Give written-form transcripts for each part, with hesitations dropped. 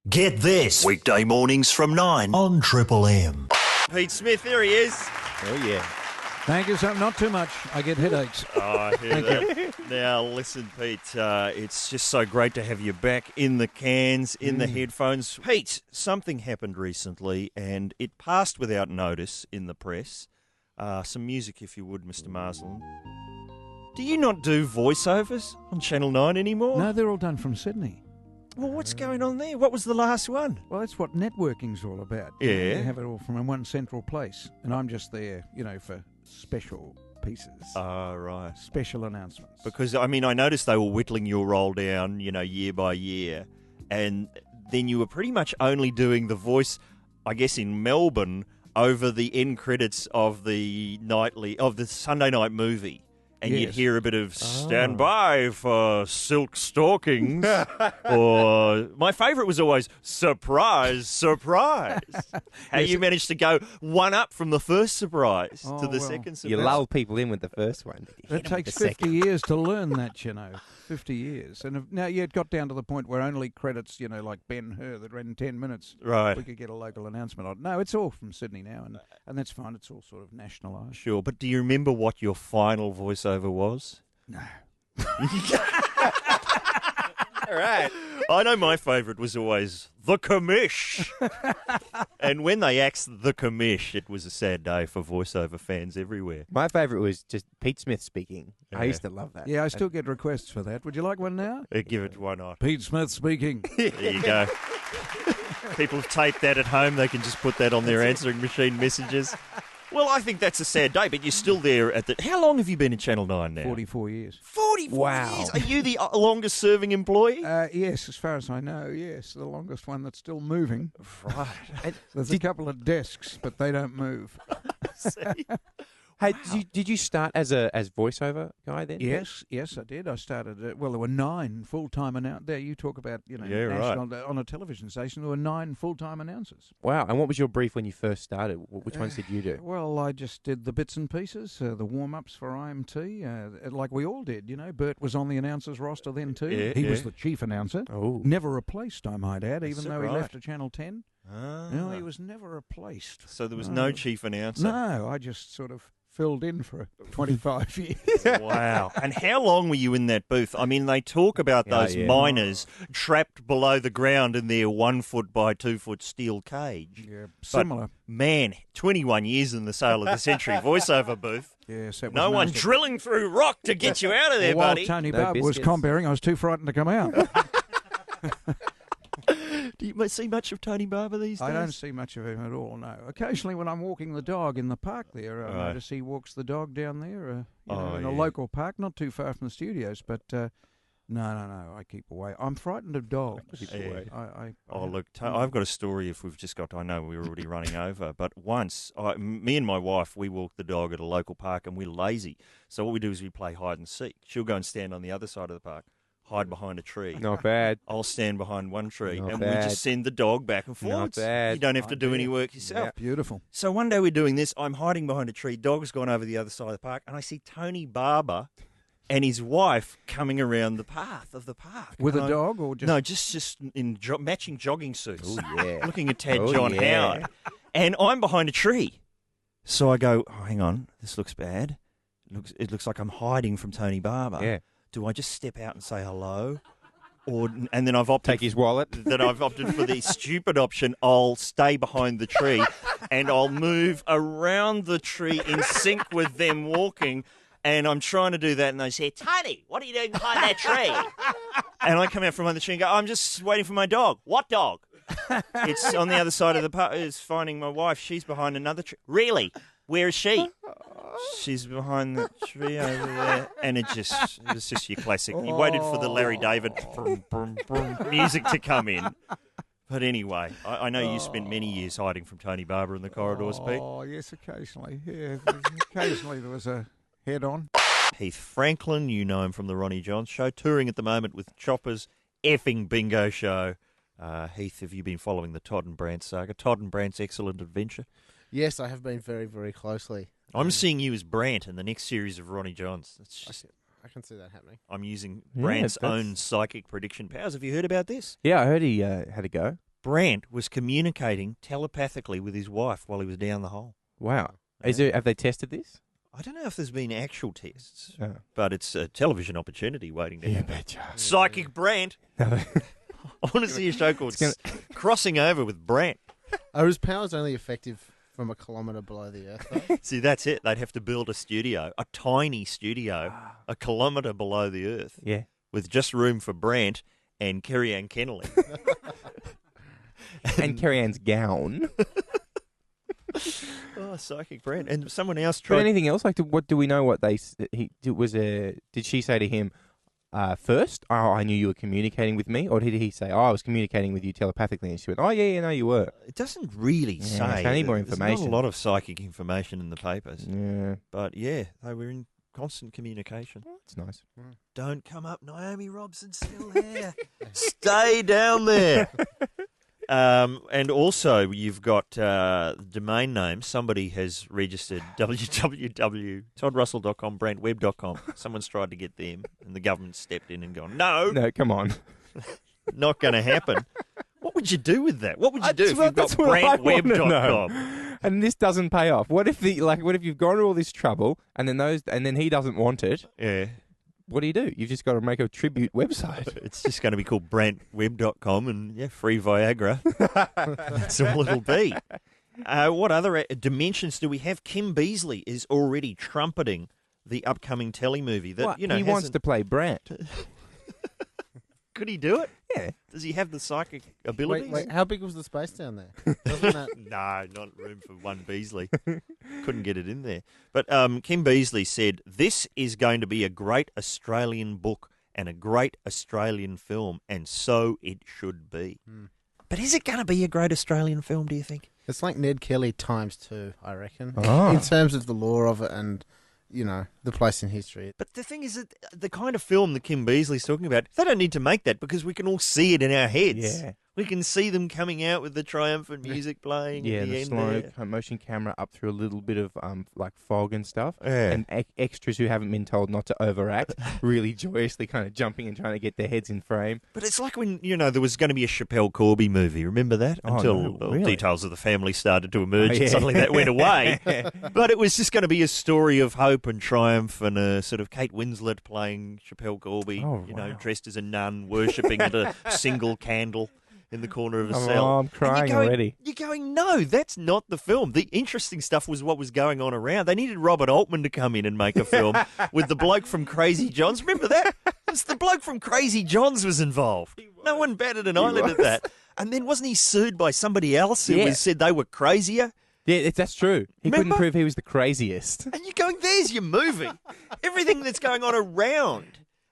Get this. Weekday mornings from 9 on Triple M. Pete Smith, there he is. Oh, yeah. Thank you, sir. Not too much. I get headaches. Oh, I hear that. Now, listen, Pete, it's just so great to have you back in the cans, in the headphones. Pete, something happened recently, and it passed without notice in the press. Some music, if you would, Mr. Marsland. Do you not do voiceovers on Channel 9 anymore? No, they're all done from Sydney. Well, what's going on there? What was the last one? Well, that's what networking's all about. Yeah. You have it all from one central place. And I'm just there, for special pieces. Oh, right. Special announcements. Because, I noticed they were whittling your role down, year by year. And then you were pretty much only doing the voice, I guess, in Melbourne over the end credits of the Sunday night movie. And Yes. you'd hear a bit of "Stand by for silk stockings," or my favourite was always "Surprise, surprise." How you managed to go one up from the first surprise to the second surprise. You lull people in with the first one. It takes 50 years to learn that, 50 years. And now, it got down to the point where only credits, like Ben-Hur that ran 10 minutes, Right. we could get a local announcement on. No, it's all from Sydney now, and that's fine. It's all sort of nationalised. Sure, but do you remember what your final voiceover was? No. All right. I know my favourite was always the commish. And when they axed the commish, it was a sad day for voiceover fans everywhere. My favourite was just Pete Smith speaking. Yeah. I used to love that. Yeah, I still get requests for that. Would you like one now? Give it one eye. Pete Smith speaking. There you go. People have taped that at home. They can just put that on their answering machine messages. Well, I think that's a sad day, but you're still there at the... How long have you been in Channel 9 now? 44 years. 44 Wow. years? Are you the longest-serving employee? Yes, as far as I know, yes. The longest one that's still moving. Right. There's a couple of desks, but they don't move. Hey, did you start as voiceover guy then? Yes, I did. I started, there were 9 full-time announcers. There, you talk about, national, on a television station, there were 9 full-time announcers. Wow. And what was your brief when you first started? Which ones did you do? Well, I just did the bits and pieces, the warm-ups for IMT, like we all did, Bert was on the announcers roster then too. Yeah, he was yeah. the chief announcer. Oh. Never replaced, I might add, even Is that though he right? left at Channel 10. Ah. No, he was never replaced. So there was no chief announcer? No, I just sort of filled in for 25 years. Wow. And how long were you in that booth? They talk about those miners trapped below the ground in their 1 foot by 2 foot steel cage. Yeah, similar. But, man, 21 years in the Sale of the Century voiceover booth. Yes, that was No one nasty. drilling through rock to get you out of there, While buddy. Tony No Barber was biscuits. comparing, I was too frightened to come out. Do you see much of Tony Barber these days? I don't see much of him at all, no. Occasionally when I'm walking the dog in the park there, I Right. notice he walks the dog down there in yeah. a local park, not too far from the studios, but no, I keep away. I'm frightened of dogs. Keep away. I Look, I've got a story if we've just got... I know we're already running over, but once, me and my wife, we walk the dog at a local park and we're lazy. So what we do is we play hide and seek. She'll go and stand on the other side of the park, hide behind a tree. Not bad. I'll stand behind one tree, Not and we bad. just send the dog back and forwards. bad. You don't have to do any work yourself. Beautiful. So one day we're doing this. I'm hiding behind a tree. Dog's gone over the other side of the park, and I see Tony Barber and his wife coming around the path of the park. With And a dog or just... No, just in matching jogging suits. Oh, yeah. Looking at Tad Oh, John yeah. Howard. And I'm behind a tree. So I go, hang on, this looks bad. It looks like I'm hiding from Tony Barber. Yeah. Do I just step out and say hello? And then I've opted Take his wallet. that I've opted for the stupid option. I'll stay behind the tree and I'll move around the tree in sync with them walking. And I'm trying to do that, and they say, "Tony, what are you doing behind that tree?" And I come out from behind the tree and go, "I'm just waiting for my dog." "What dog?" "It's on the other side of the park. It's finding my wife. She's behind another tree." "Really? Where is she?" "She's behind that tree over there." And it was just your classic. You waited for the Larry David brum, brum, brum music to come in. But anyway, I know you spent many years hiding from Tony Barber in the corridors, Pete. Oh, yes, occasionally. Yeah, occasionally there was a head-on. Heath Franklin, you know him from the Ronnie Johns Show, touring at the moment with Chopper's effing bingo show. Heath, have you been following the Todd and Brant saga? Todd and Brant's excellent adventure? Yes, I have been very, very closely. I'm seeing you as Brant in the next series of Ronnie Johns. It's just, I can see that happening. I'm using Yeah, Brant's that's- own psychic prediction powers. Have you heard about this? Yeah, I heard he had a go. Brant was communicating telepathically with his wife while he was down the hole. Wow. Yeah. Have they tested this? I don't know if there's been actual tests, Oh. but it's a television opportunity waiting to happen. betcha. Psychic Brant. I want to see a show called Crossing Over with Brant. Are his powers only effective from a kilometre below the Earth, though? See, that's it. They'd have to build a studio, a tiny studio, a kilometre below the Earth, Yeah. with just room for Brant and Kerry-Ann Kennelly. And Carrie-Ann's gown. Oh, Psychic Brant. And someone else But tried... anything else? Like, what do we know? What did she say to him first? Oh, I knew you were communicating with me, or did he say, "Oh, I was communicating with you telepathically"? And she went, "Oh, yeah, no, you were." It doesn't really Yeah, say. so I need more There's information. not a lot of psychic information in the papers. Yeah, But yeah, they were in constant communication. it's nice. Don't come up, Naomi Robson's still there. Stay down there. And also, you've got domain names. Somebody has registered www.toddrussell.com, brantweb.com. Someone's tried to get them, and the government stepped in and gone, no, No, come on. not going to happen. What would you do with that? What would you do if you've got That's what I wanna brantweb.com? know. And this doesn't pay off. What if you've gone to all this trouble and then he doesn't want it? Yeah. What do? You've just got to make a tribute website. It's just going to be called brantweb.com and, yeah, free Viagra. That's all it'll be. What other dimensions do we have? Kim Beasley is already trumpeting the upcoming telly movie. That, What? you know, He wants to play Brant. Could he do it? Yeah. Does he have the psychic abilities? Wait, how big was the space down there? Wasn't that... No, not room for one Beasley. Couldn't get it in there. But Kim Beasley said, this is going to be a great Australian book and a great Australian film, and so it should be. But is it going to be a great Australian film, do you think? It's like Ned Kelly ×2, I reckon, Oh. in terms of the lore of it and, you know, the place in history. But the thing is that the kind of film that Kim Beasley's talking about, they don't need to make that because we can all see it in our heads. Yeah. We can see them coming out with the triumphant music playing Yeah, at the the end slow there. motion camera up through a little bit of like fog and stuff. Yeah. And extras who haven't been told not to overact, really joyously kind of jumping and trying to get their heads in frame. But it's like when, you know, there was going to be a Chappelle Corby movie. Remember that? Oh, Until no, really? details of the family started to emerge Oh, and yeah. suddenly that went away. But it was just going to be a story of hope and triumph and a sort of Kate Winslet playing Chappelle Corby, Oh, you know, wow. dressed as a nun, worshipping at a single candle in the corner of a Oh, cell. I'm And crying you're going, already. You're going, no, that's not the film. The interesting stuff was what was going on around. They needed Robert Altman to come in and make a film with the bloke from Crazy John's. Remember that? It's the bloke from Crazy John's was involved. No one batted an eyelid at that. And then wasn't he sued by somebody else who Yeah. said they were crazier? Yeah, that's true. He couldn't Remember? prove he was the craziest. And you're going, there's your movie. Everything that's going on around.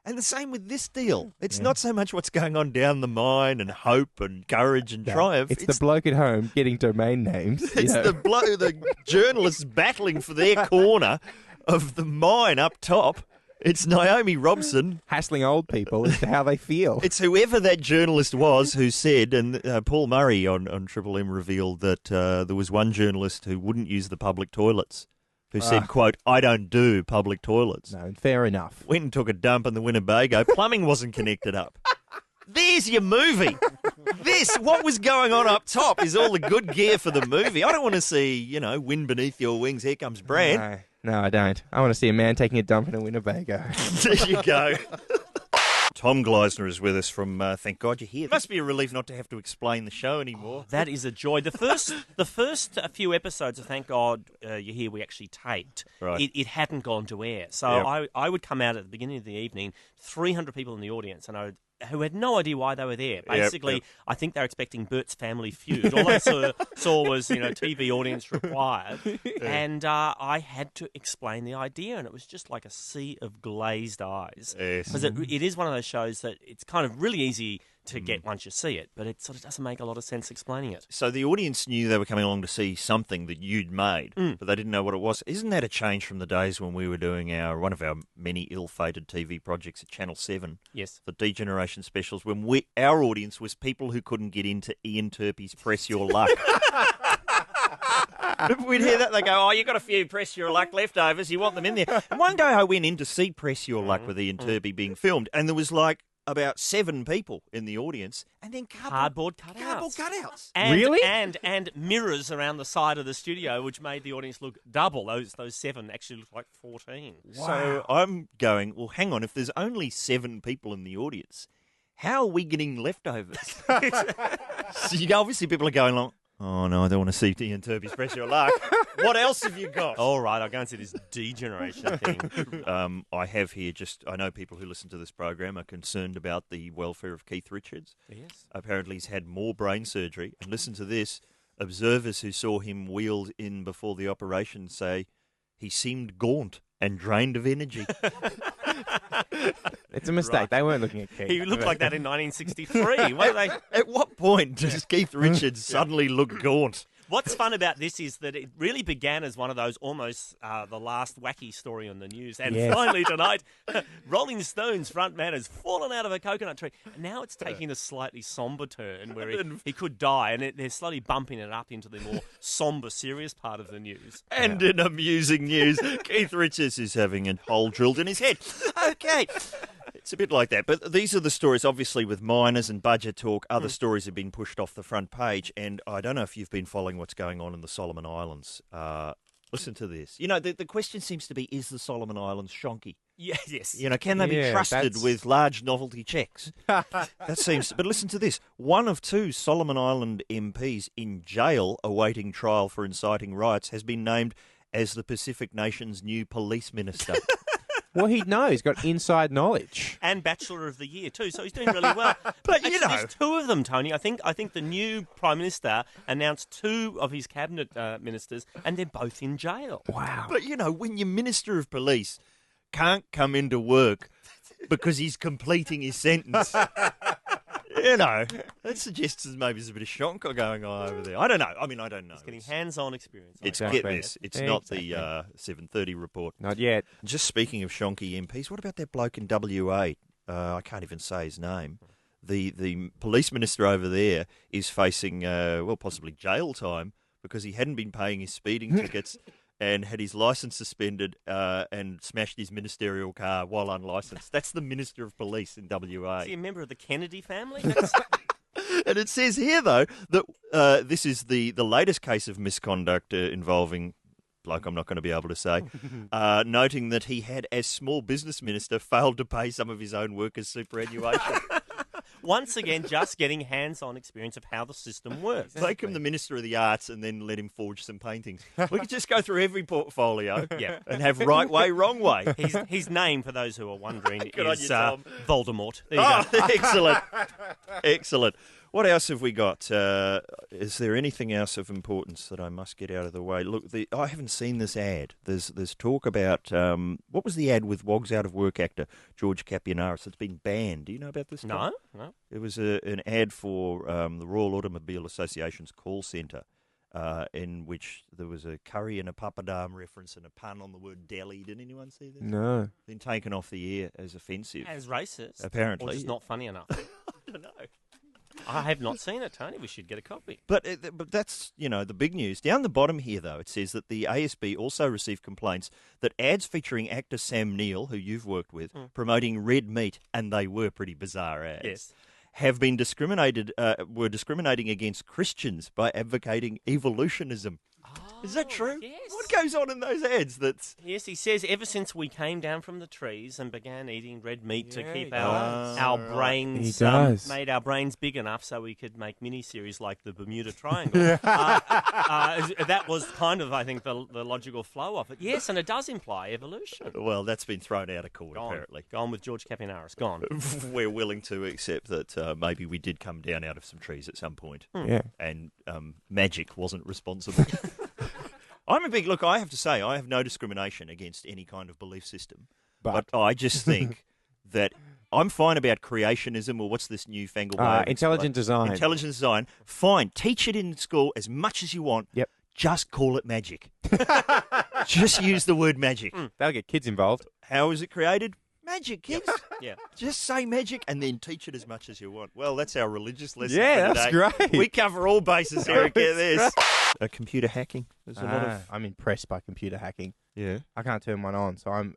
And the same with this deal. It's not so much what's going on down the mine and hope and courage and triumph. It's the bloke at home getting domain names. you It's know. the journalists battling for their corner of the mine up top. It's Naomi Robson. hassling old people as to how they feel. It's whoever that journalist was who said, and Paul Murray on Triple M revealed that there was one journalist who wouldn't use the public toilets, who said, quote, I don't do public toilets. No, fair enough. Went and took a dump in the Winnebago. Plumbing wasn't connected up. There's your movie. What was going on up top is all the good gear for the movie. I don't want to see, you know, wind beneath your wings. Here comes Brant. No, I don't. I want to see a man taking a dump in a Winnebago. There you go. Tom Gleisner is with us from Thank God You're Here. It must be a relief not to have to explain the show anymore. That is a joy. The first few episodes of Thank God You're Here we actually taped. Right. It hadn't gone to air. So Yep. I would come out at the beginning of the evening, 300 people in the audience, and who had no idea why they were there. Basically, yep. I think they were expecting Bert's Family Feud. All I saw was, TV audience required. And I had to explain the idea, and it was just like a sea of glazed eyes. Yes. Because it is one of those shows that it's kind of really easy to get once you see it, but it sort of doesn't make a lot of sense explaining it. So the audience knew they were coming along to see something that you'd made, but they didn't know what it was. Isn't that a change from the days when we were doing one of our many ill-fated TV projects at Channel 7? Yes. The Degeneration specials, when our audience was people who couldn't get into Ian Turpey's Press Your Luck. We'd hear that, they go, you got a few Press Your Luck leftovers, you want them in there. And one day I went in to see Press Your Luck with Ian Turpey being filmed, and there was like about 7 people in the audience, and then Cardboard cutouts. Cardboard cutouts. And, Really? And mirrors around the side of the studio, which made the audience look double. Those 7 actually looked like 14. So I'm going, well, hang on, if there's only 7 people in the audience, how are we getting leftovers? So obviously people are going like, oh, no, I don't want to see Ian Turpie's press your luck. What else have you got? All right, I'll go and see this degeneration thing. I have here I know people who listen to this program are concerned about the welfare of Keith Richards. Yes. Apparently he's had more brain surgery. And listen to this. Observers who saw him wheeled in before the operation say he seemed gaunt and drained of energy. It's a mistake. Right. They weren't looking at Keith. He looked like that in 1963. At what point does Keith Richards suddenly look gaunt? What's fun about this is that it really began as one of those almost the last wacky story on the news. And Yes. finally tonight, Rolling Stones frontman has fallen out of a coconut tree. And now it's taking a slightly somber turn where he could die. And they're slowly bumping it up into the more somber, serious part of the news. And in amusing news, Keith Richards is having a hole drilled in his head. Okay. It's a bit like that. But these are the stories, obviously, with miners and budget talk. Other stories have been pushed off the front page. And I don't know if you've been following what's going on in the Solomon Islands. Listen to this. You know, the question seems to be, is the Solomon Islands shonky? Yeah, yes. You know, can they be Yeah, trusted that's- with large novelty checks? That seems... But listen to this. One of 2 Solomon Island MPs in jail awaiting trial for inciting riots has been named as the Pacific Nation's new police minister. Well, he'd know. He's got inside knowledge. And Bachelor of the Year too, so he's doing really well. But, Actually, you know... there's 2 of them, Tony. I think the new Prime Minister announced 2 of his cabinet ministers, and they're both in jail. Wow. But, you know, when your Minister of Police can't come into work because he's completing his sentence, you know, that suggests maybe there's a bit of shonk going on over there. I don't know. I mean, I don't know. Getting hands-on experience. It's Exactly. get this. It's Yeah, not exactly. the 7:30 report. Not yet. Just speaking of shonky MPs, what about that bloke in WA? I can't even say his name. The police minister over there is facing possibly jail time because he hadn't been paying his speeding tickets and had his licence suspended and smashed his ministerial car while unlicensed. That's the Minister of Police in WA. Is he a member of the Kennedy family? And it says here, though, that this is the latest case of misconduct involving, bloke I'm not going to be able to say, noting that he had, as small business minister, failed to pay some of his own workers' superannuation. Once again, just getting hands-on experience of how the system works. Make him the Minister of the Arts and then let him forge some paintings. We could just go through every portfolio and have right way, wrong way. His name, for those who are wondering, Good on is you, Tom. Voldemort. There you go. Excellent. Excellent. What else have we got? Is there anything else of importance that I must get out of the way? Look, I haven't seen this ad. There's talk about, what was the ad with Wogs Out of Work actor George Capionaris? It's been banned. Do you know about this? Tom? No. It was an ad for the Royal Automobile Association's call centre, in which there was a curry and a papadam reference and a pun on the word deli. Did anyone see this? No. Been taken off the air as offensive. As racist. Apparently. Or just not funny enough. I don't know. I have not seen it, Tony. We should get a copy. But that's, the big news. Down the bottom here, though, it says that the ASB also received complaints that ads featuring actor Sam Neill, who you've worked with, promoting red meat, and they were pretty bizarre ads, Yes. have been were discriminating against Christians by advocating evolutionism. Is that true? Yes. What goes on in those ads? Yes, he says ever since we came down from the trees and began eating red meat to Yeah, keep he our does. brains, He does. made our brains big enough so we could make miniseries like the Bermuda Triangle. That was kind of, I think, the logical flow of it. Yes, and it does imply evolution. Well, that's been thrown out of court, apparently. Gone with George Capionaris. Gone. We're willing to accept that maybe we did come down out of some trees at some point. Yeah. And magic wasn't responsible. Look, I have to say, I have no discrimination against any kind of belief system. But I just think that I'm fine about creationism, or what's this newfangled way of intelligent design. Intelligent design. Fine. Teach it in school as much as you want. Yep. Just call it magic. Just use the word magic. That'll get kids involved. How is it created? Magic, kids. Yeah. Just say magic and then teach it as much as you want. Well, that's our religious lesson. Yeah, for that's today. great. We cover all bases here. Get this. Computer hacking. There's a lot of. I'm impressed by computer hacking. Yeah. I can't turn one on, so I'm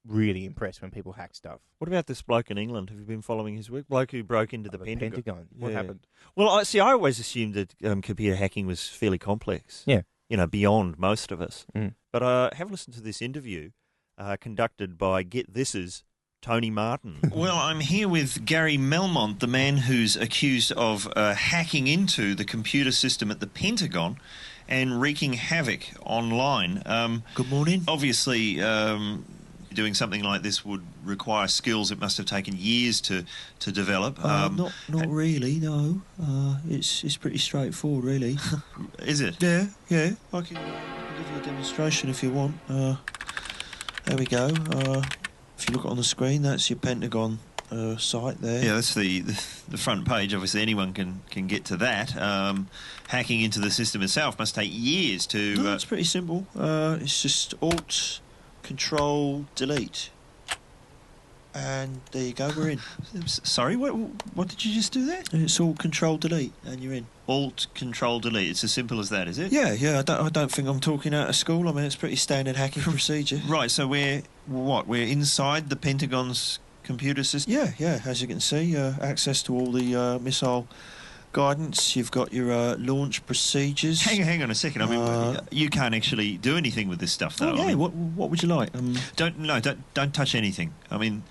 really impressed when people hack stuff. What about this bloke in England? Have you been following his work? Bloke who broke into the Pentagon. What Yeah. happened? Well, I always assumed that computer hacking was fairly complex. Yeah. Beyond most of us. Mm. But have listened to this interview conducted by, get this's, Tony Martin. Well, I'm here with Gary Melmont, the man who's accused of hacking into the computer system at the Pentagon and wreaking havoc online. Good morning. Obviously, doing something like this would require skills it must have taken years to develop. Not really, no. It's pretty straightforward, really. Is it? Yeah. I can give you a demonstration if you want. There we go. If you look on the screen, that's your Pentagon site there. Yeah, that's the front page. Obviously, anyone can get to that. Hacking into the system itself must take years to... No, it's pretty simple. It's just Alt, Control, Delete. And there you go, we're in. Sorry, what did you just do there? It's Alt, Control, Delete, and you're in. Alt, Control, Delete. It's as simple as that, is it? Yeah. I don't think I'm talking out of school. I mean, it's pretty standard hacking procedure. Right, so we're inside the Pentagon's computer system? Yeah. As you can see, access to all the missile guidance. You've got your launch procedures. Hang on a second. I mean, you can't actually do anything with this stuff, though. Oh, yeah. I mean, What would you like? Don't touch anything. I mean,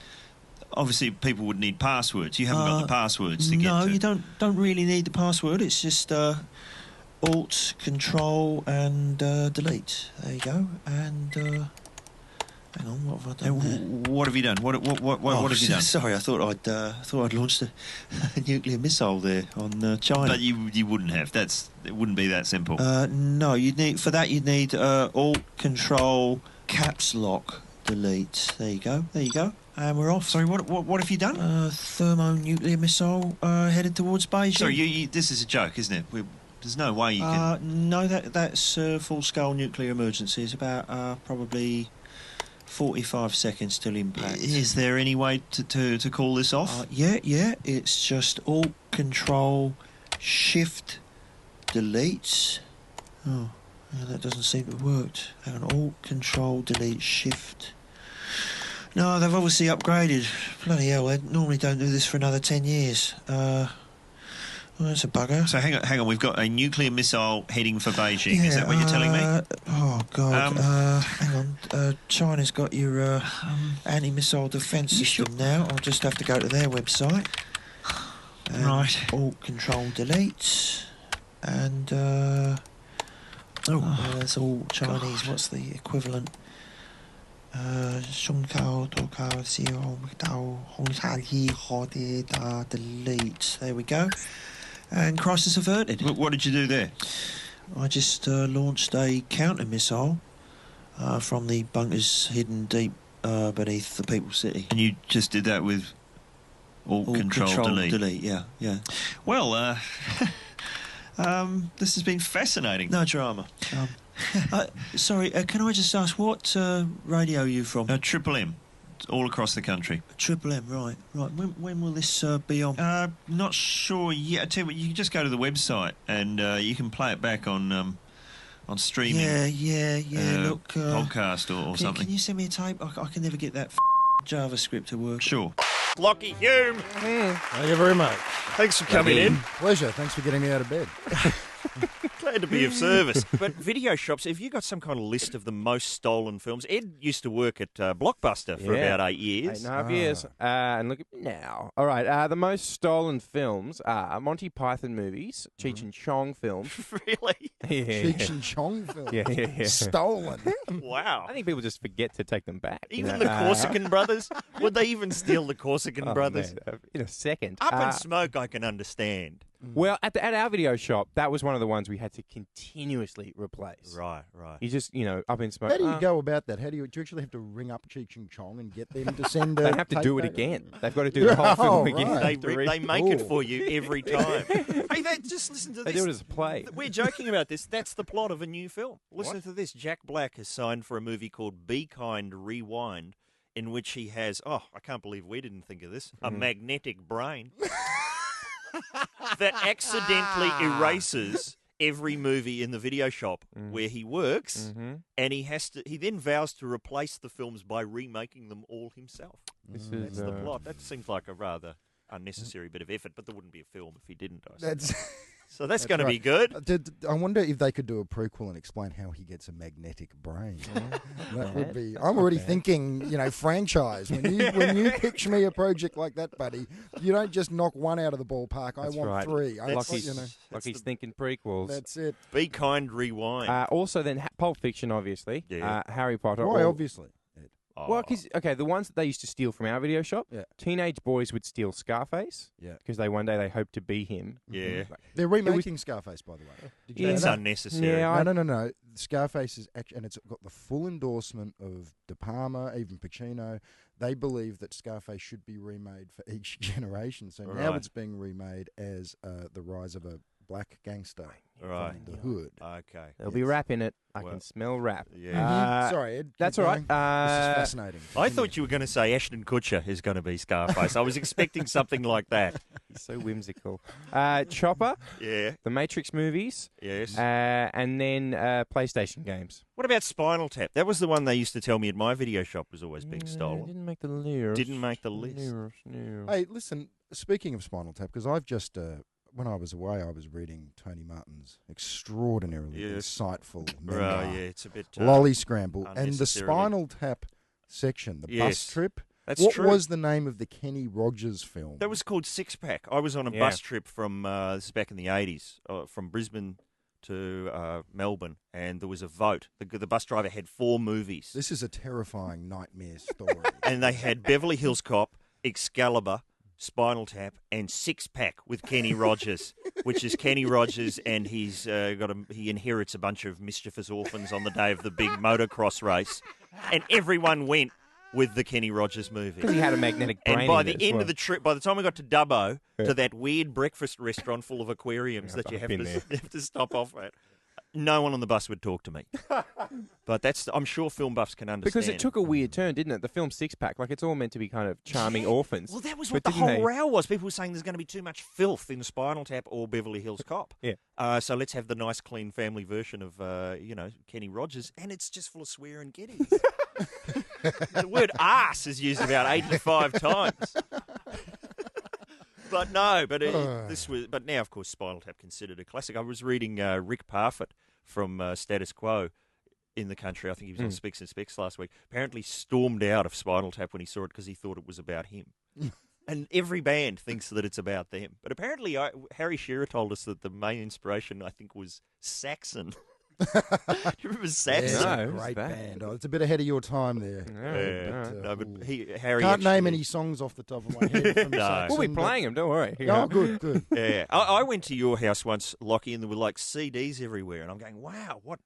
obviously people would need passwords. You haven't got the passwords to get to. No, you don't really need the password. It's just Alt, Control, and Delete. There you go. And hang on, what have I done there? What have you done? What have you done? Sorry, I thought I'd launched a nuclear missile there on China. But you wouldn't have. It wouldn't be that simple. No, you'd need Alt, Control, Caps Lock, Delete. There you go. And we're off. Sorry, what have you done? Thermonuclear missile headed towards Beijing. Sorry, this is a joke, isn't it? There's no way you can... No, that's full-scale nuclear emergency. It's about probably 45 seconds till impact. Is there any way to call this off? Yeah. It's just Alt, Control, Shift, Delete. Oh, yeah, that doesn't seem to have worked. Hang on, Alt, Control, Delete, Shift... No, they've obviously upgraded. Bloody hell, they normally don't do this for another 10 years. Well, that's a bugger. So hang on, we've got a nuclear missile heading for Beijing. Yeah, is that what you're telling me? Oh, God. Hang on. China's got your anti-missile defence system now. I'll just have to go to their website. Right. Alt, Control, Delete. And, that's all Chinese. God. What's the equivalent? Delete. There we go. And crisis averted. What did you do there? I just launched a counter missile from the bunkers hidden deep beneath the People's City. And you just did that with Alt Control Delete? Yeah. Well, this has been fascinating. No drama. Sorry, can I just ask, what radio are you from? Triple M, all across the country. Triple M, right. When will this be on? Not sure yet. I tell you what, you can just go to the website and you can play it back on streaming. Yeah. Look, podcast or something. Can you send me a tape? I can never get that JavaScript to work. Sure. Lachy Hulme. Thank you very much. Thanks for coming in. Pleasure. Thanks for getting me out of bed. Glad to be of service. But video shops, have you got some kind of list of the most stolen films? Ed used to work at Blockbuster for about 8 years. 8.5 years. And look at me now. All right, the most stolen films are Monty Python movies, Cheech and Chong films. Really? Yeah. Cheech and Chong films. Yeah. Stolen. Wow. I think people just forget to take them back. Even the Corsican brothers? Would they even steal the Corsican brothers? Man, in a second. Up in smoke, I can understand. Well, at our video shop, that was one of the ones we had to continuously replace. Right. You just, up in smoke. How do you go about that? Do you actually have to ring up Cheech and Chong and get them to send They have to do it again. They've got to do the whole film again. Right. They make it for you every time. Hey, just listen to this. They do it as a play. We're joking about this. That's the plot of a new film. Listen to this. Jack Black has signed for a movie called Be Kind, Rewind, in which he has, I can't believe we didn't think of this, a magnetic brain that accidentally erases every movie in the video shop where he works, Mm-hmm. and he then vows to replace the films by remaking them all himself. This That's is the plot. That seems like a rather unnecessary bit of effort, but there wouldn't be a film if he didn't. I That's suppose. So that's going to right. be good. I wonder if they could do a prequel and explain how he gets a magnetic brain. That would be. I'm already thinking, franchise. When you pitch me a project like that, buddy, you don't just knock one out of the ballpark. That's I want right. three. He's thinking prequels. That's it. Be kind, rewind. Also, then Pulp Fiction, obviously. Yeah. Harry Potter. Why, obviously. Well, because the ones that they used to steal from our video shop, Yeah. teenage boys would steal Scarface. Yeah. Because one day they hoped to be him. Yeah. They're remaking Scarface, by the way. Did you know It's that? unnecessary. Yeah, No. Scarface is actually, and it's got the full endorsement of De Palma, even Pacino. They believe that Scarface should be remade for each generation. So now Right. it's being remade as the rise of a black gangster Right. from the hood. Okay. There'll be rap in it. I Well, can smell rap. Yeah. Sorry, Ed. That's keep all right. going. This is fascinating. I thought you were going to say Ashton Kutcher is going to be Scarface. I was expecting something like that. He's so whimsical. Chopper, Yeah. the Matrix movies, Yes. and then PlayStation games. What about Spinal Tap? That was the one they used to tell me at my video shop was always being stolen. Didn't make the list. Didn't make the list. No. Hey, listen, speaking of Spinal Tap, because I've just, when I was away, I was reading Tony Martin's extraordinarily Yes. insightful Right, memoir, yeah, it's a bit... Lolly Scramble, and the unnecessarily- Spinal Tap section, the Yes. bus trip. That's what true. was the name of the Kenny Rogers film? That was called Six Pack. I was on a Yeah. bus trip from, this is back in the 80s, from Brisbane to Melbourne, and there was a vote. The bus driver had 4 movies. This is a terrifying nightmare story. And they had Beverly Hills Cop, Excalibur, Spinal Tap, and Six Pack with Kenny Rogers, which is Kenny Rogers, and he inherits a bunch of mischievous orphans on the day of the big motocross race, and everyone went with the Kenny Rogers movie. Because he had a magnetic brain. And by in the it as end well. of the trip, by the time we got to Dubbo, Yeah. to that weird breakfast restaurant full of aquariums Yeah, that you I've have been to, there. you have to stop off at, no one on the bus would talk to me. But I'm sure film buffs can understand. Because it took a weird turn, didn't it? The film Six Pack, like it's all meant to be kind of charming orphans. Well, that was But what the didn't whole they- row was. People were saying there's going to be too much filth in Spinal Tap or Beverly Hills Cop. Yeah. So let's have the nice, clean family version of, Kenny Rogers, and it's just full of swear and giddies. The word arse is used about 85 times. But no, but now, of course, Spinal Tap considered a classic. I was reading Rick Parfitt from Status Quo in the country. I think he was on Speaks and Specs last week. Apparently stormed out of Spinal Tap when he saw it because he thought it was about him. And every band thinks that it's about them. But apparently Harry Shearer told us that the main inspiration, I think, was Saxon. Do you remember Saxon? No, Yeah, who's great that? band. Oh, it's a bit ahead of your time there. No, but ooh. Harry Can't name actually- any songs off the top of my head. From No. Saxon, We'll be but- playing them, don't worry. Oh, good, good. Yeah, I went to your house once, Lachy, and there were like CDs everywhere, and I'm going, "Wow, what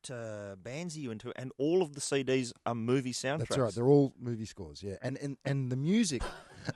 bands are you into?" And all of the CDs are movie soundtracks. That's right. They're all movie scores, yeah. And the music.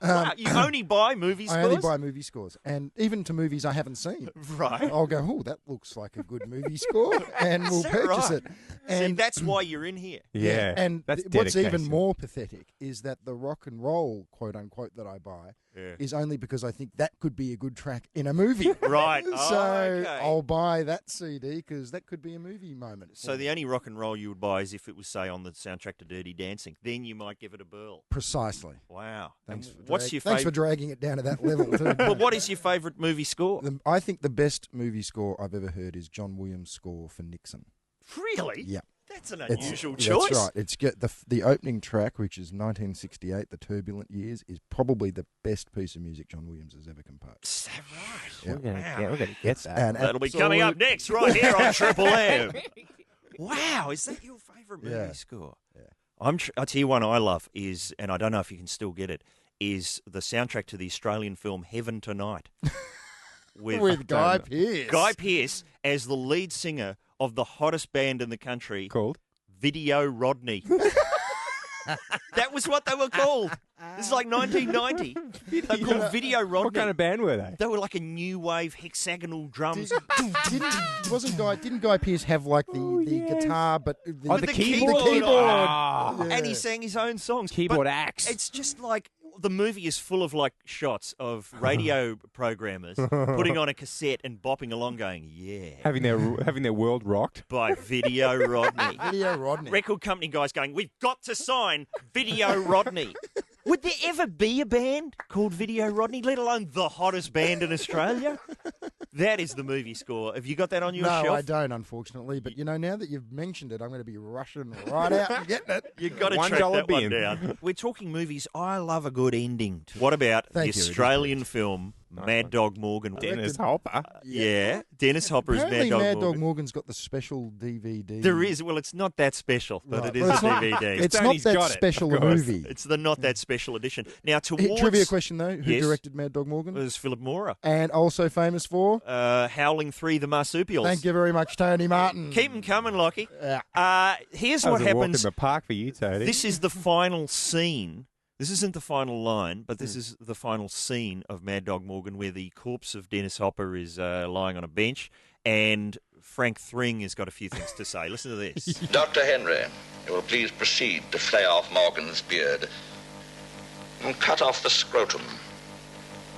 Wow, you only buy movie scores? I only buy movie scores, and even to movies I haven't seen. Right. I'll go, oh, that looks like a good movie score, and we'll Is that purchase right? it. And See, that's why you're in here. Yeah. and that's what's even dedication. more pathetic is that the rock and roll, quote unquote, that I buy Yeah. is only because I think that could be a good track in a movie. Right. So Oh, okay. I'll buy that CD because that could be a movie moment. So the only rock and roll you would buy is if it was, say, on the soundtrack to Dirty Dancing. Then you might give it a burl. Precisely. Wow. Thanks And for, what's your thanks for favourite? dragging it down to that level, too. But what is your favourite movie score? I think the best movie score I've ever heard is John Williams' score for Nixon. Really? Yeah. That's an It's- unusual That's choice. right. It's the opening track, which is 1968, The Turbulent Years, is probably the best piece of music John Williams has ever composed. Is that right? Yeah. We're gonna get that. An That'll be coming up absolute- next, right here on Triple M. Wow, is that your favourite movie Yeah. score? Yeah. I'll tell you one I love is, and I don't know if you can still get it, is the soundtrack to the Australian film Heaven Tonight. With Guy Pearce. Guy Pearce as the lead singer of the hottest band in the country, Called? Video Rodney. That was what they were called. This is like 1990. They were called Video Rodney. What kind of band were they? They were like a new wave hexagonal drums. Didn't Guy Pearce have like the guitar, but Oh, the keyboard. keyboard. Ah. And he sang his own songs. Keyboard But axe. It's just like the movie is full of like shots of radio programmers putting on a cassette and bopping along, going, "Yeah," having their world rocked by Video Rodney. Video Rodney. Record company guys going, "We've got to sign Video Rodney." Would there ever be a band called Video Rodney, let alone the hottest band in Australia? That is the movie score. Have you got that on your shelf? No, I don't, unfortunately. But, now that you've mentioned it, I'm going to be rushing right out and getting it. You've got to track that one down. We're talking movies. I love a good ending. What about the Australian film Mad Dog Morgan? Dennis Hopper. Yeah, Dennis Hopper is Apparently Mad Dog Mad Morgan. Dog Morgan's got the special DVD. There is. Well, it's not that special, but it is a DVD. It's not that special a movie. It's the not that special edition. Now, towards... Trivia question, though. Who Yes. directed Mad Dog Morgan? It was Philip Mora. And also famous for? Howling 3, The Marsupials. Thank you very much, Tony Martin. Keep them coming, Lockie. Yeah. Here's That what was a walk in happens. the park for you, Tony. This is the final scene. This isn't the final line, but this is the final scene of Mad Dog Morgan, where the corpse of Dennis Hopper is lying on a bench, and Frank Thring has got a few things to say. Listen to this. Dr. Henry, you will please proceed to flay off Morgan's beard and cut off the scrotum.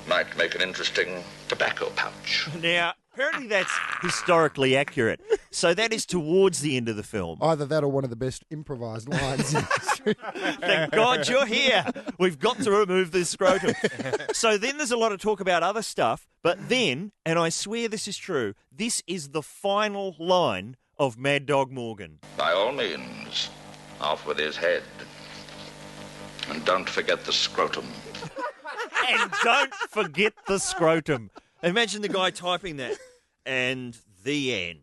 Might make an interesting tobacco pouch. Now, apparently that's historically accurate. So that is towards the end of the film. Either that or one of the best improvised lines in history. Thank God you're here. We've got to remove this scrotum. So then there's a lot of talk about other stuff, but then, and I swear this is true, this is the final line of Mad Dog Morgan. By all means, off with his head. And don't forget the scrotum. And don't forget the scrotum. Imagine the guy typing that. And the end.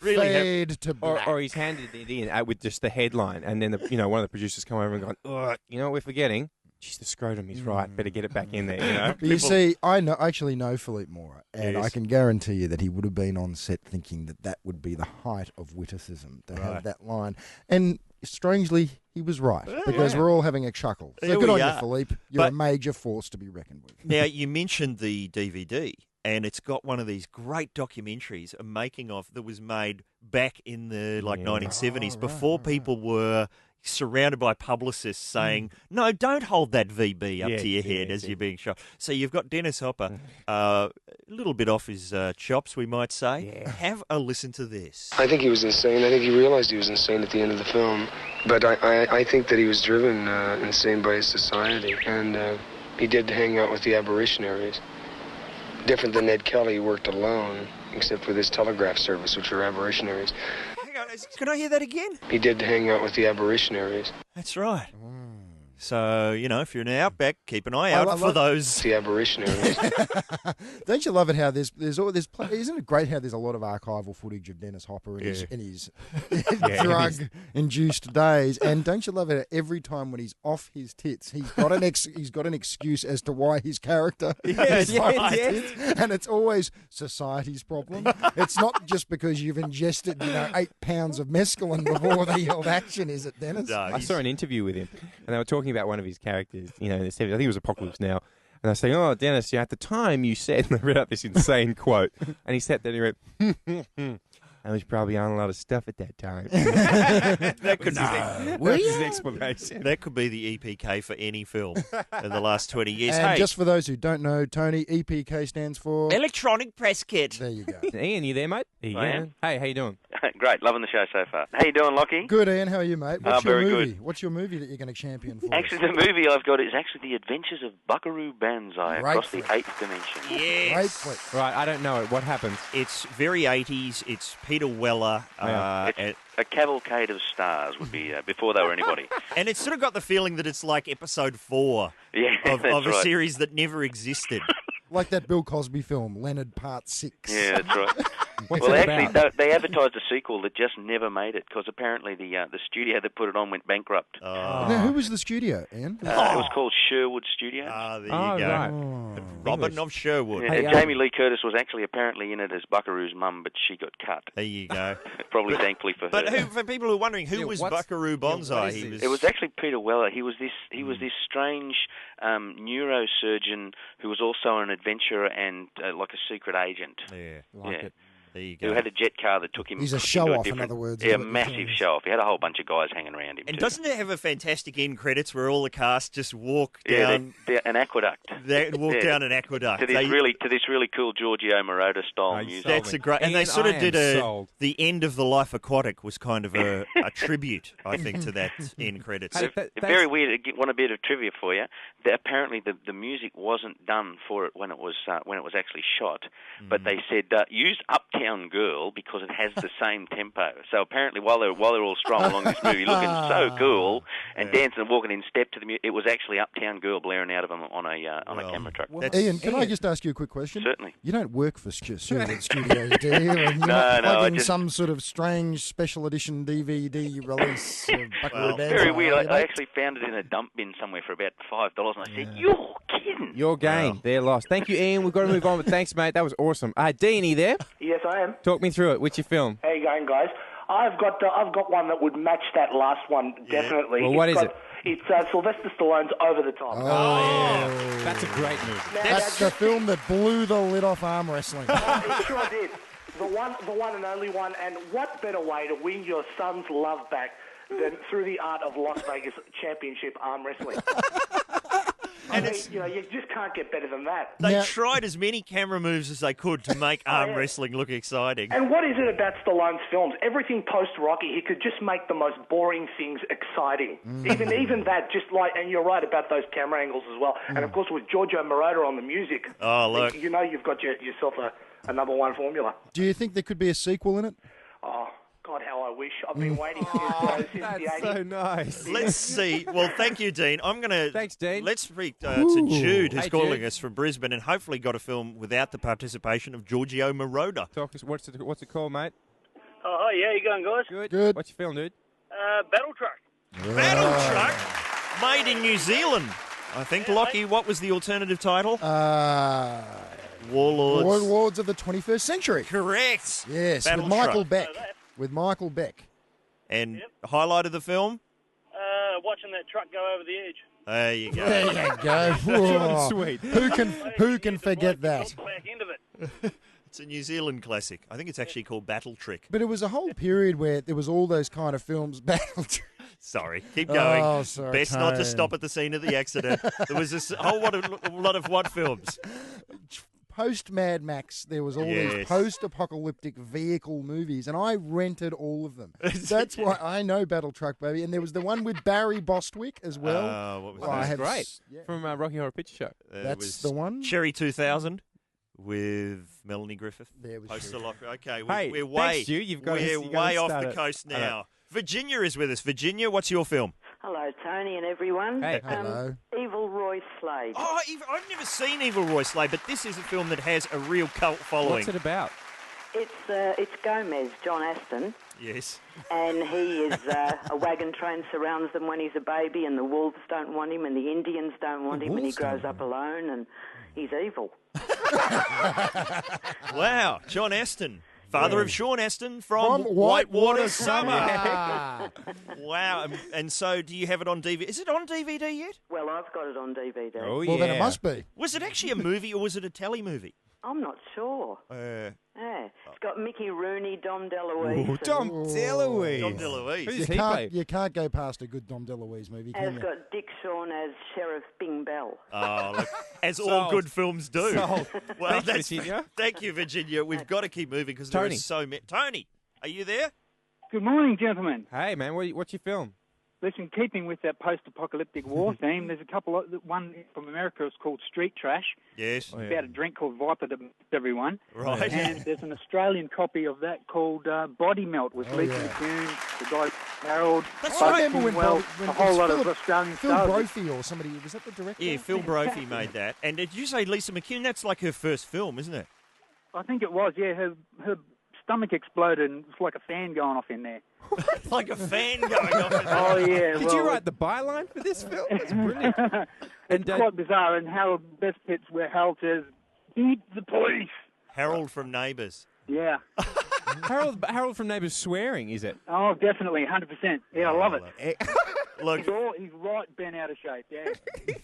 Really Fade to black. Or he's handed it in with just the headline, and then one of the producers come over and gone, "Oh, you know what we're forgetting? Jeez, the scrotum is right. Better get it back in there." But you see, I actually know Philippe Mora, and Yes. I can guarantee you that he would have been on set thinking that would be the height of witticism to have that line. And strangely, he was right, because we're all having a chuckle. So Here good we on you, are. Philippe. You're But- a major force to be reckoned with. Now, you mentioned the DVD, and it's got one of these great documentaries, a making of, that was made back in the 1970s, before people were surrounded by publicists saying, "No, don't hold that VB up to your head as you're being shot." So you've got Dennis Hopper, a little bit off his chops, we might say. Have a listen to this. I think he was insane. I think he realized he was insane at the end of the film. But I think that he was driven insane by his society. And he did hang out with the aberrationaries. Different than Ned Kelly, he worked alone, except for this telegraph service, which are aberrationaries. Hang on, can I hear that again? He did hang out with the aberrationaries. That's right. So, if you're in the outback, keep an eye out for those. The aberrationaries. Don't you love it how there's isn't it great how there's a lot of archival footage of Dennis Hopper in his drug-induced days, and don't you love it how every time when he's off his tits, he's got an excuse as to why his character is off his tits, and it's always society's problem. It's not just because you've ingested 8 pounds of mescaline before the old action, is it, Dennis? No, I saw an interview with him, and they were talking about one of his characters, in the 70s. I think it was Apocalypse Now. And I was saying, "Oh, Dennis, at the time you said," and I read out this insane quote, and he sat there and he went, "I was probably on a lot of stuff at that time." That could That's his explanation. That could be the EPK for any film in the last 20 years. And Hey, just for those who don't know, Tony, EPK stands for... electronic press kit. There you go. Ian, you there, mate? I am. Hey, how you doing? Great, loving the show so far. How you doing, Lockie? Good, Ian. How are you, mate? What's your very movie? good. What's your movie that you're going to champion for? Actually, the movie I've got is actually The Adventures of Buckaroo Banzai Great across the flick. 8th dimension. Yes. Great flick. Right, I don't know it. What happens? It's very 80s. It's Peter Weller. It's a cavalcade of stars would be before they were anybody. And it's sort of got the feeling that it's like episode 4 Yeah, of that's a right. series that never existed. Like that Bill Cosby film, Leonard Part 6. Yeah, that's right. What's Well, it actually, about? they advertised a sequel that just never made it because apparently the studio that put it on went bankrupt. Now, who was the studio, Ian? It was called Sherwood Studios. There you Oh, go. right. Robin of Sherwood. Yeah, and Jamie Lee Curtis was actually apparently in it as Buckaroo's mum, but she got cut. There you go. Probably thankfully for her. But for people who are wondering, who was Buckaroo Banzai? It was actually Peter Weller. He was this strange neurosurgeon who was also an adventurer and like a secret agent. Yeah. Like it. There you go. Who had a jet car that took him. He's a into show-off, in different- other words. Yeah, is what you're massive telling us. show-off. He had a whole bunch of guys hanging around him. And too. doesn't it have a fantastic end credits where all the cast just walk Yeah, down? they're an aqueduct. They walk down an aqueduct. To this really cool Giorgio Moroder style music. That's a great, and they Ian, sort of I did am sold. the end of the Life Aquatic was kind of a tribute, I think, to that end credits. Hey, Very weird. One bit of trivia for you. Apparently, the music wasn't done for it when it was actually shot, but they said use Uptown Girl because it has the same tempo. So apparently, while they're all strung along this movie, looking so cool and dancing and walking in step to the music, it was actually Uptown Girl blaring out of them on a camera truck. Ian, can I just ask you a quick question? Certainly. You don't work for Studios, do you? And you're not I plugging just- some sort of strange special edition DVD release of Buckaroo Banzai, Very weird. are you, I mate? actually found it in a dump bin somewhere for about $5, and I said, "You're kidding." Your game. They're lost. Thank you, Ian. We've got to move on, but thanks, mate. That was awesome. Dean, are you there? Yes, I am. Talk me through it. What's your film? How you going, guys? I've got one that would match that last one definitely. Well, what is it? It's Sylvester Stallone's Over the Top. Oh, that's a great movie. That's the film that blew the lid off arm wrestling. It sure did. The one and only one. And what better way to win your son's love back than through the art of Las Vegas Championship arm wrestling? And you just can't get better than that. They tried as many camera moves as they could to make arm wrestling look exciting. And what is it about Stallone's films? Everything post-Rocky, he could just make the most boring things exciting. Even that, just like, and you're right about those camera angles as well. And of course, with Giorgio Moroder on the music, Oh, look. you know you've got yourself a number one formula. Do you think there could be a sequel in it? Oh, God, how I wish. I've been waiting since the 80s. So nice. Let's see. Well, thank you, Dean. I'm going to... Thanks, Dean. Let's speak to Jude, who's Hey, calling Jude. us from Brisbane, and hopefully got a film without the participation of Giorgio Moroder. Talk us. What's it called, mate? Oh, hi, yeah, you going, guys? Good. What's your film, dude? Battle Truck. Battle Truck, made in New Zealand. I think, Lachy, what was the alternative title? Warlords. Warlords of the 21st Century. Correct. Yes, Battle with Michael Truck. Beck. With Michael Beck. And highlight of the film? Watching that truck go over the edge. There you go. There you go. Whoa. Sweet. Who can forget that? Back end of it. It's a New Zealand classic. I think it's actually called Battle Trick. But it was a whole period where there was all those kind of films. Battle. Sorry, keep going. Oh, sorry, Best not to Tone. stop at the scene of the accident. There was a whole lot of what films? Post Mad Max, there was all these Yes. post-apocalyptic vehicle movies, and I rented all of them. That's why I know Battle Truck, baby. And there was the one with Barry Bostwick as well. What was Oh, I that? have Great. s- yeah. From Rocky Horror Picture Show. It That's was the one? Cherry 2000 with Melanie Griffith. There was Post Cherry. Okay, Hey, we're way, thanks, Stu. You've got to- we're you gotta way off start the it. coast I know. now. Virginia is with us. Virginia, what's your film? Hello, Tony and everyone. Hey. Hello. Evil Roy Slade. Oh, I've never seen Evil Roy Slade, but this is a film that has a real cult following. What's it about? It's Gomez, John Aston, Yes. and he is a wagon train surrounds them when he's a baby, and the wolves don't want him, and the Indians don't want him, and he wolves don't grows up alone, and he's evil. Wow, John Aston. Father of Sean Aston from Whitewater Summer. Wow. And so do you have it on DVD? Is it on DVD yet? Well, I've got it on DVD. Oh, Well, then it must be. Was it actually a movie or was it a telly movie? I'm not sure. Uh, Yeah. It's got Mickey Rooney, Dom DeLuise. Ooh, Dom DeLuise. Dom DeLuise. Who's You he play? can't go past a good Dom DeLuise movie, And can it's you? got Dick Shawn as Sheriff Bing Bell. Oh, look, as all Sold. good films do. Sold. Well, Thanks, Virginia. Thank you, Virginia. We've got to keep moving because there are Tony. so many. Tony, are you there? Good morning, gentlemen. Hey, man, what's your film? Listen, keeping with that post-apocalyptic war theme, there's a couple of... One from America is called Street Trash. Yes. Oh, yeah. About a drink called Viper that missed everyone. Right. And there's an Australian copy of that called Body Melt with Lisa McCune, the guy Harold, That's I right. remember when well, when a whole it's lot Phil- of Australian Phil stars. Brophy or somebody, was that the director? Yeah, Phil Brophy made that. And did you say Lisa McCune? That's like her first film, isn't it? I think it was, yeah. Her stomach exploded and it's like a fan going off in there. Like a fan going off. Oh, yeah. Did you write the byline for this film? It's brilliant. It's quite bizarre. And Harold, best bits where Harold says, "Beat the police." Harold from Neighbours. Yeah. Harold from Neighbours swearing, is it? Oh, definitely, 100%. Yeah, I love it. Look, He's right bent out of shape, yeah.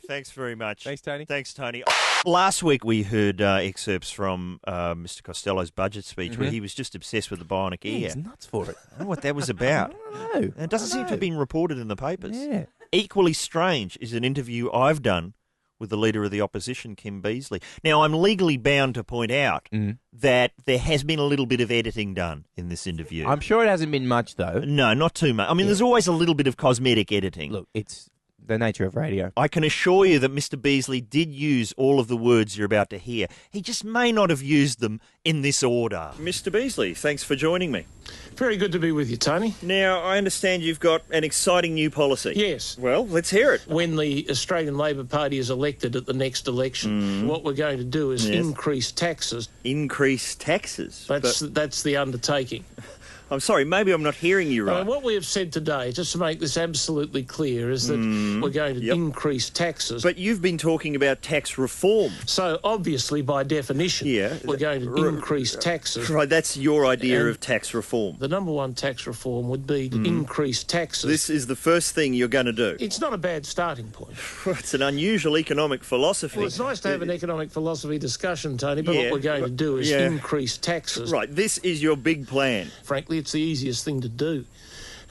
thanks very much. Thanks, Tony. Thanks, Tony. Last week we heard excerpts from Mr. Costello's budget speech where he was just obsessed with the bionic ear. He's nuts for it. I don't know what that was about. I don't know. It doesn't seem to have been reported in the papers. Yeah. Equally strange is an interview I've done with the Leader of the Opposition, Kim Beasley. Now, I'm legally bound to point out that there has been a little bit of editing done in this interview. I'm sure it hasn't been much, though. No, not too much. I mean, there's always a little bit of cosmetic editing. Look, it's the nature of radio. I can assure you that Mr. Beasley did use all of the words you're about to hear. He just may not have used them in this order. Mr. Beasley, thanks for joining me. Very good to be with you, Tony. Now, I understand you've got an exciting new policy. Yes. Well, let's hear it. When the Australian Labor Party is elected at the next election, what we're going to do is increase taxes. Increase taxes? That's the undertaking. I'm sorry, maybe I'm not hearing you right. What we have said today, just to make this absolutely clear, is that we're going to increase taxes. But you've been talking about tax reform. So, obviously, by definition, we're going to increase taxes. Right, that's your idea of tax reform. The number one tax reform would be to increase taxes. This is the first thing you're going to do. It's not a bad starting point. It's an unusual economic philosophy. Well, it's nice to have an economic philosophy discussion, Tony, but what we're going to do is increase taxes. Right, this is your big plan. Frankly, it's the easiest thing to do.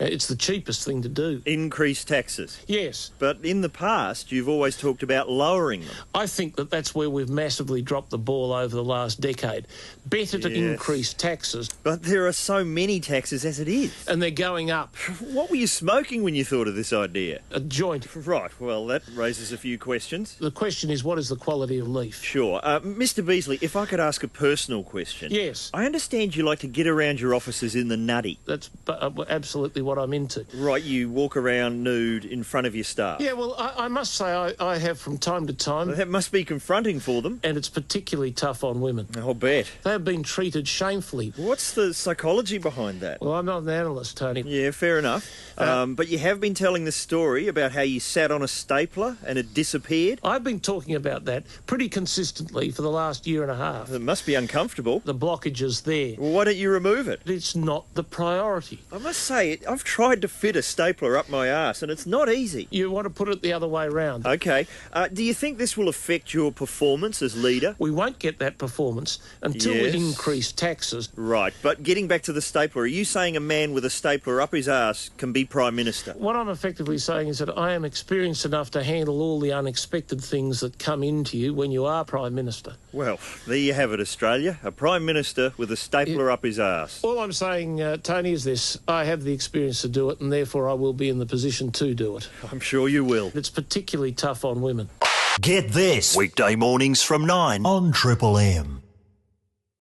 It's the cheapest thing to do. Increase taxes? Yes. But in the past, you've always talked about lowering them. I think that that's where we've massively dropped the ball over the last decade. Better to increase taxes. But there are so many taxes as it is. And they're going up. What were you smoking when you thought of this idea? A joint. Right, well, that raises a few questions. The question is, what is the quality of leaf? Sure. Mr. Beasley, if I could ask a personal question. Yes. I understand you like to get around your offices in the nutty. That's absolutely what I'm into. Right, you walk around nude in front of your staff. Yeah, well, I must say I have from time to time. Well, that must be confronting for them. And it's particularly tough on women. I'll bet. They have been treated shamefully. What's the psychology behind that? Well, I'm not an analyst, Tony. Yeah, fair enough. But you have been telling the story about how you sat on a stapler and it disappeared. I've been talking about that pretty consistently for the last year and a half. It must be uncomfortable. The blockage is there. Well, why don't you remove it? It's not the priority. I must say, I've tried to fit a stapler up my arse and it's not easy. You want to put it the other way round. Okay. Do you think this will affect your performance as leader? We won't get that performance until we increase taxes. Right, but getting back to the stapler, are you saying a man with a stapler up his arse can be Prime Minister? What I'm effectively saying is that I am experienced enough to handle all the unexpected things that come into you when you are Prime Minister. Well, there you have it, Australia. A Prime Minister with a stapler up his arse. All I'm saying, Tony, is this. I have the experience to do it, and therefore I will be in the position to do it. I'm sure you will. It's particularly tough on women. Get this. Weekday mornings from 9 on Triple M.